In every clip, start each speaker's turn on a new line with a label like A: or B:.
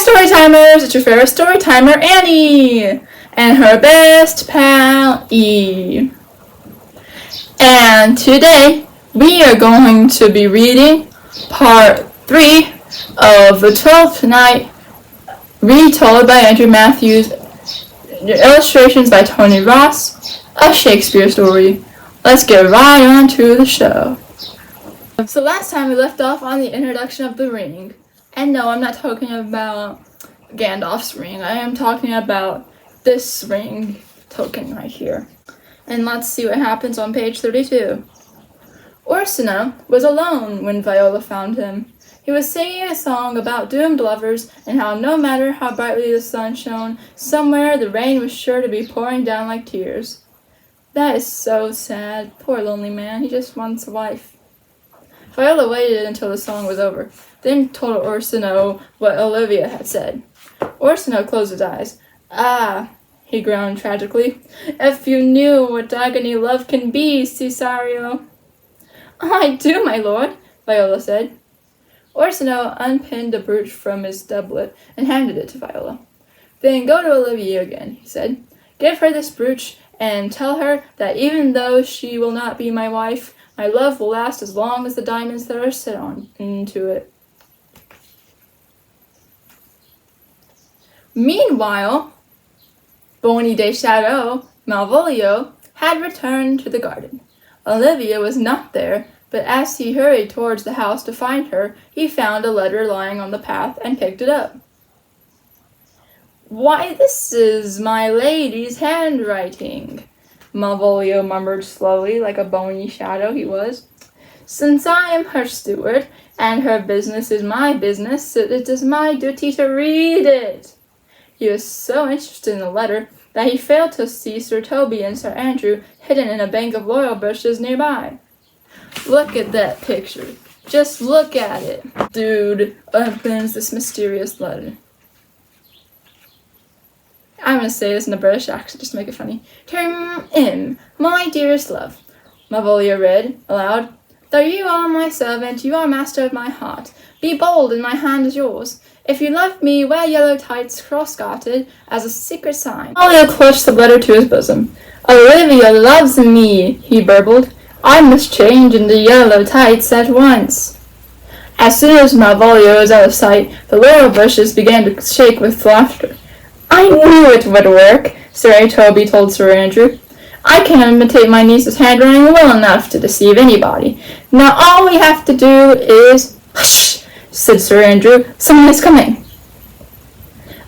A: Storytimers, it's your favorite Storytimer, Annie, and her best pal, E. And today, we are going to be reading part 3 of The 12th Night, retold by Andrew Matthews, illustrations by Tony Ross, a Shakespeare story. Let's get right on to the show. So last time we left off on the introduction of the ring. And no, I'm not talking about Gandalf's ring. I am talking about this ring token right here. And let's see what happens on page 32. Orsino was alone when Viola found him. He was singing a song about doomed lovers and how no matter how brightly the sun shone, somewhere the rain was sure to be pouring down like tears. That is so sad. Poor lonely man. He just wants a wife. Viola waited until the song was over, then told Orsino what Olivia had said. Orsino closed his eyes. "Ah," he groaned tragically, "if you knew what agony love can be, Cesario." "I do, my lord," Viola said. Orsino unpinned a brooch from his doublet and handed it to Viola. "Then go to Olivia again," he said. "Give her this brooch and tell her that even though she will not be my wife, my love will last as long as the diamonds that are set on into it." Meanwhile, Bony de Chateau, Malvolo, had returned to the garden. Olivia was not there, but as he hurried towards the house to find her, he found a letter lying on the path and picked it up. "Why, this is my lady's handwriting," Malvolo murmured slowly, like a bony shadow he was. "Since I am her steward, and her business is my business, it is my duty to read it." He was so interested in the letter that he failed to see Sir Toby and Sir Andrew hidden in a bank of laurel bushes nearby. "Look at that picture. Just look at it." Dude opens this mysterious letter. I'm going to say this in a British accent just to make it funny. "Term M, my dearest love," Malvolio read aloud. "Though you are my servant, you are master of my heart. Be bold, and my hand is yours. If you love me, wear yellow tights cross-gartered as a secret sign." Malvolio clutched the letter to his bosom. "Olivia loves me," he burbled. "I must change into yellow tights at once." As soon as Malvolio was out of sight, the laurel bushes began to shake with laughter. "I knew it would work," Sir Toby told Sir Andrew. "I can imitate my niece's handwriting well enough to deceive anybody. Now all we have to do is—" "Hush!" said Sir Andrew. "Someone is coming."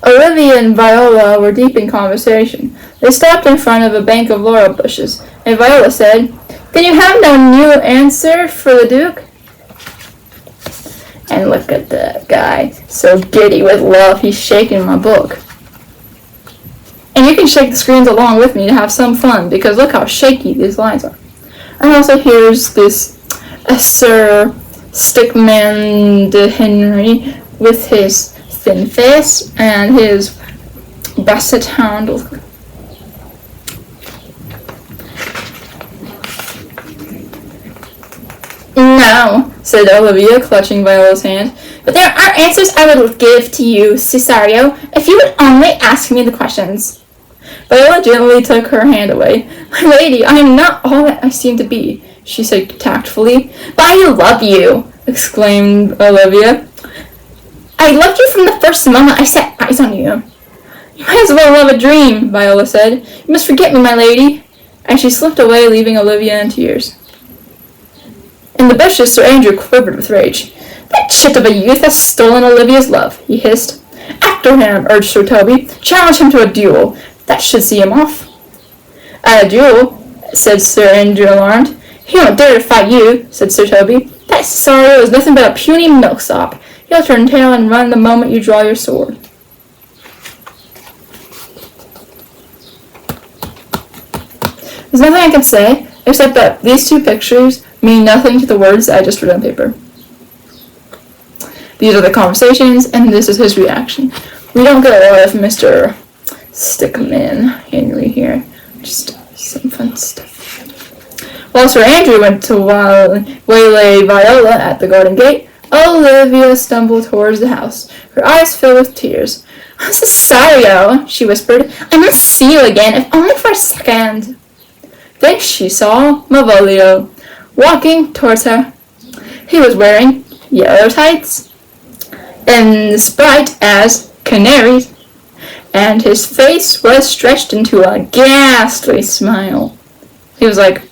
A: Olivia and Viola were deep in conversation. They stopped in front of a bank of laurel bushes, and Viola said, "Then you have no new answer for the Duke?" And look at that guy, so giddy with love he's shaking my book. And you can shake the screens along with me to have some fun, because look how shaky these lines are. And also here's this Sir Stickman de Henry with his thin face and his basset hound look. "No," said Olivia, clutching Viola's hand, "but there are answers I would give to you, Cesario, if you would only ask me the questions." Viola gently took her hand away. "My lady, I am not all that I seem to be," she said tactfully. "But I love you," exclaimed Olivia. "I loved you from the first moment I set eyes on you." "You might as well love a dream," Viola said. "You must forget me, my lady." And she slipped away, leaving Olivia in tears. In the bushes, Sir Andrew quivered with rage. "That chit of a youth has stolen Olivia's love," he hissed. "After him," urged Sir Toby. "Challenge him to a duel. That should see him off." "A duel?" said Sir Andrew, alarmed. "He won't dare to fight you," said Sir Toby. "That Cesario is nothing but a puny milksop. He'll turn tail and run the moment you draw your sword." There's nothing I can say, except that these two pictures mean nothing to the words I just read on paper. These are the conversations, and this is his reaction. We don't get a lot of Mr. Stickman Henry here. Just some fun stuff. While Sir Andrew went to waylay Viola at the garden gate, Olivia stumbled towards the house, her eyes filled with tears. "Cesario," she whispered, "I must see you again, if only for a second." Then she saw Malvolo walking towards her. He was wearing yellow tights and as bright as canaries, and his face was stretched into a ghastly smile. He was like,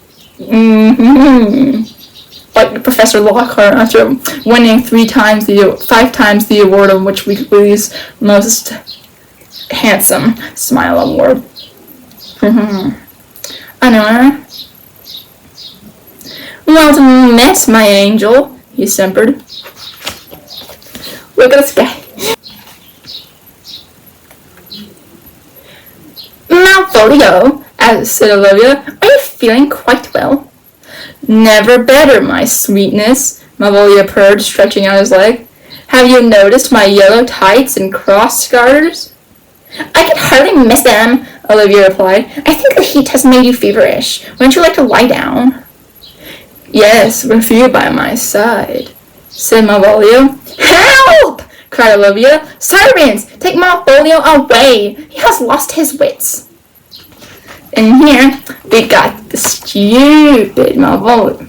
A: like Professor Lockhart after winning 5 times the award of Witch Weekly's most handsome smile award. I know her. "Well met, my angel," he simpered. "Look at this guy." "Malvolo," said Olivia, "are you feeling quite well?" "Never better, my sweetness," Malvolo purred, stretching out his leg. "Have you noticed my yellow tights and cross garters?" "I can hardly miss them," Olivia replied. "I think the heat has made you feverish. Wouldn't you like to lie down?" "Yes, with you by my side," said Malvolo. "Help!" cried Olivia. "Servants, take Malvolo away. He has lost his wits." And here we got the stupid Malvolo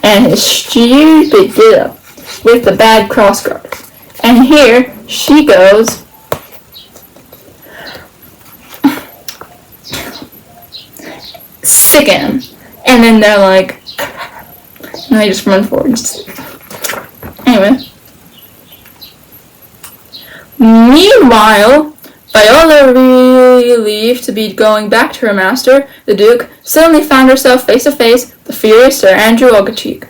A: and his stupid get-up with the bad crossguard. And here she goes. Sick him. And then they're like, and they just run forward. Anyway. Meanwhile, Viola, relieved to be going back to her master, the Duke, suddenly found herself face to face with the furious Sir Andrew Ogacheek.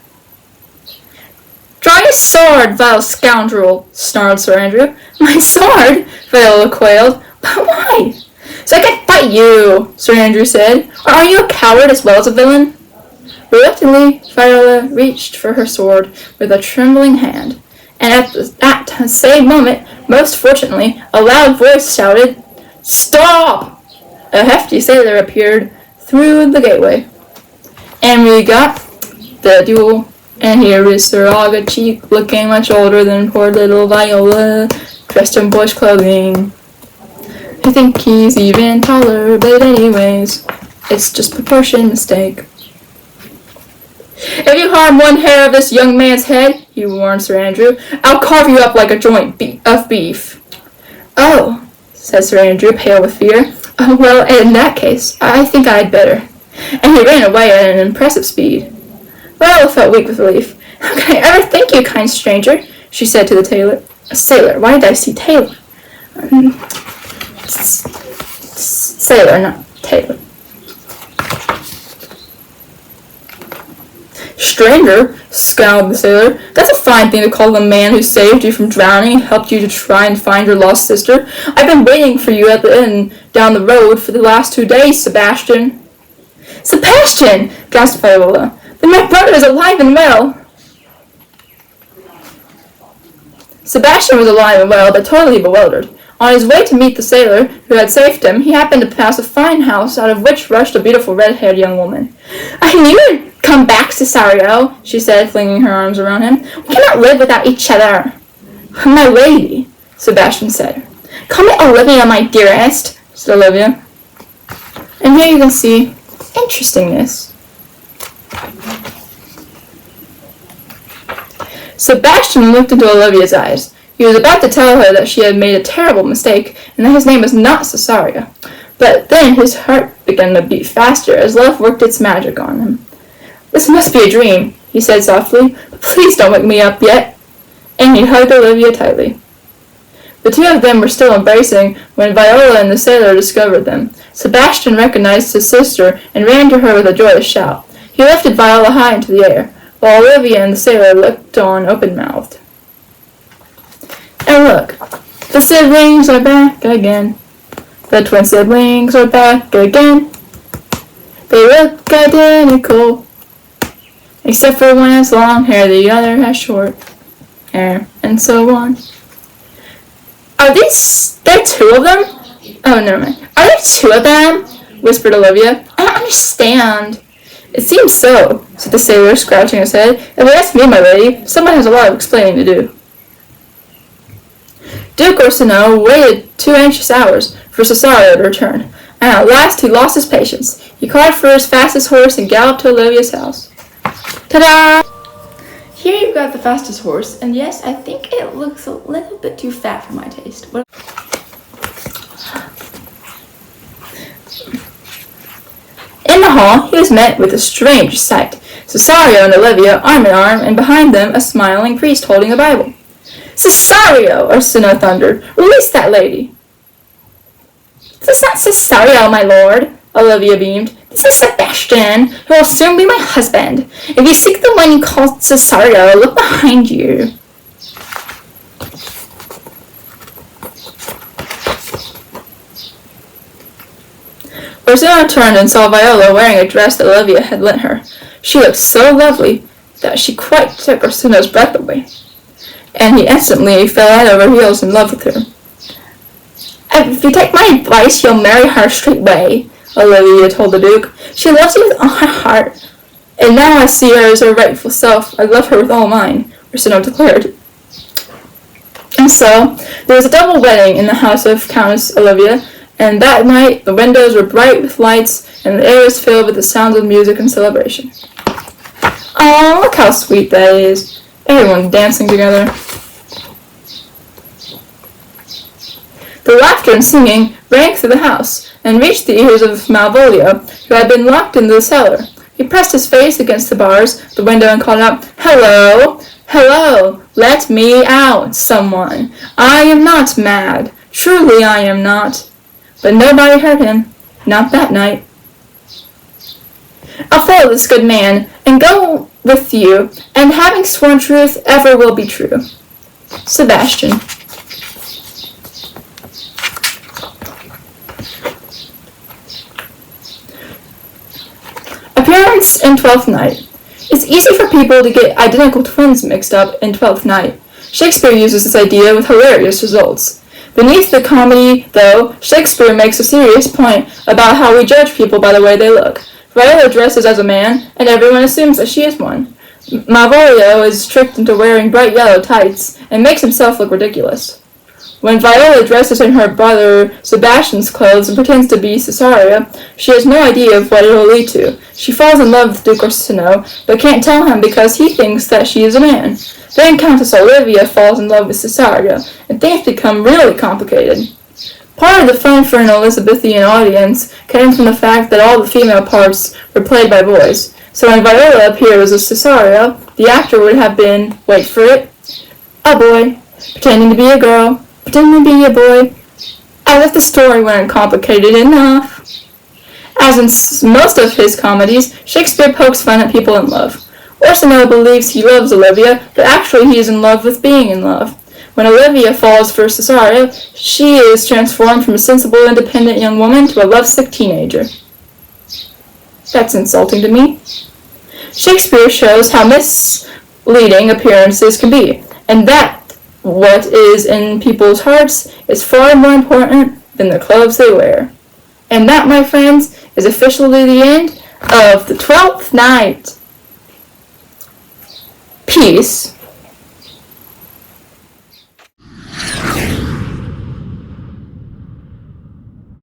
A: "Draw your sword, vile scoundrel," snarled Sir Andrew. "My sword?" Viola quailed. "But why?" "So I can fight you," Sir Andrew said. "Or are you a coward as well as a villain?" Reluctantly, Viola reached for her sword with a trembling hand, and at the same moment, most fortunately, a loud voice shouted, "Stop!" A hefty sailor appeared through the gateway, and we got the duel. And here is Sir Ogacheek, looking much older than poor little Viola, dressed in boyish clothing. I think he's even taller, but anyways, it's just proportion mistake. "If you harm one hair of this young man's head," he warned Sir Andrew, "I'll carve you up like a joint of beef." "Oh," said Sir Andrew, pale with fear. "Oh, well, in that case, I think I'd better." And he ran away at an impressive speed. Viola felt weak with relief. "How can I ever thank you, kind stranger?" she said to the sailor. Why did I see Taylor? Sailor, not Taylor. "Stranger," scowled the sailor. "That's a fine thing to call the man who saved you from drowning and helped you to try and find your lost sister. I've been waiting for you at the inn down the road for the last 2 days, Sebastian." "Sebastian!" gasped Viola. "Then my brother is alive and well." Sebastian was alive and well, but totally bewildered. On his way to meet the sailor who had saved him, he happened to pass a fine house out of which rushed a beautiful red-haired young woman. "I knew you'd come back, Cesario," she said, flinging her arms around him. "We cannot live without each other." "My lady," Sebastian said. "Call me Olivia, my dearest," said Olivia. And here you can see interestingness. Sebastian looked into Olivia's eyes. He was about to tell her that she had made a terrible mistake and that his name was not Cesario. But then his heart began to beat faster as love worked its magic on him. "This must be a dream," he said softly, "but please don't wake me up yet." And he hugged Olivia tightly. The two of them were still embracing when Viola and the sailor discovered them. Sebastian recognized his sister and ran to her with a joyous shout. He lifted Viola high into the air, while Olivia and the sailor looked on open-mouthed. And look, the siblings are back again. The twin siblings are back again. They look identical, except for one has long hair, the other has short hair, and so on. "Are there 2 of them?" "Oh, never mind. Are there 2 of them?" whispered Olivia. "I don't understand." It seems so, said the sailor, scratching his head. If you ask me, my lady, someone has a lot of explaining to do. Duke Orsino waited 2 anxious hours for Cesario to return, and at last he lost his patience. He called for his fastest horse and galloped to Olivia's house. Ta-da! Here you've got the fastest horse, and yes, I think it looks a little bit too fat for my taste. In the hall, he was met with a strange sight. Cesario and Olivia, arm in arm, and behind them a smiling priest holding a Bible. Cesario! Orsino thundered. Release that lady! This is not Cesario, my lord, Olivia beamed. This is Sebastian, who will soon be my husband. If you seek the one you call Cesario, look behind you. Orsino turned and saw Viola wearing a dress that Olivia had lent her. She looked so lovely that she quite took Orsino's breath away, and he instantly fell head over heels in love with her. If you take my advice, you'll marry her straightway, Olivia told the Duke. She loves you with all her heart, and now I see her as her rightful self. I love her with all mine, Orsino declared. And so, there was a double wedding in the house of Countess Olivia, and that night the windows were bright with lights, and the air was filled with the sounds of music and celebration. Oh, look how sweet that is. Everyone dancing together. The laughter and singing rang through the house, and reached the ears of Malvolo, who had been locked in the cellar. He pressed his face against the bars, the window, and called out, Hello! Hello! Let me out, someone! I am not mad. Truly I am not. But nobody heard him. Not that night. I'll follow this good man, and go with you, and having sworn truth, ever will be true. Sebastian. Appearance in Twelfth Night. It's easy for people to get identical twins mixed up in Twelfth Night. Shakespeare uses this idea with hilarious results. Beneath the comedy, though, Shakespeare makes a serious point about how we judge people by the way they look. Viola dresses as a man, and everyone assumes that she is one. Malvolo is tricked into wearing bright yellow tights, and makes himself look ridiculous. When Viola dresses in her brother Sebastian's clothes and pretends to be Cesario, she has no idea of what it will lead to. She falls in love with Duke Orsino, but can't tell him because he thinks that she is a man. Then Countess Olivia falls in love with Cesario, and things become really complicated. Part of the fun for an Elizabethan audience came from the fact that all the female parts were played by boys. So when Viola appears as Cesario, the actor would have been, wait for it, a boy, pretending to be a girl, pretending to be a boy, as if the story weren't complicated enough. As in most of his comedies, Shakespeare pokes fun at people in love. Orsino believes he loves Olivia, but actually he is in love with being in love. When Olivia falls for Cesario, she is transformed from a sensible, independent young woman to a lovesick teenager. That's insulting to me. Shakespeare shows how misleading appearances can be, and that what is in people's hearts is far more important than the clothes they wear. And that, my friends, is officially the end of the 12th night. Peace.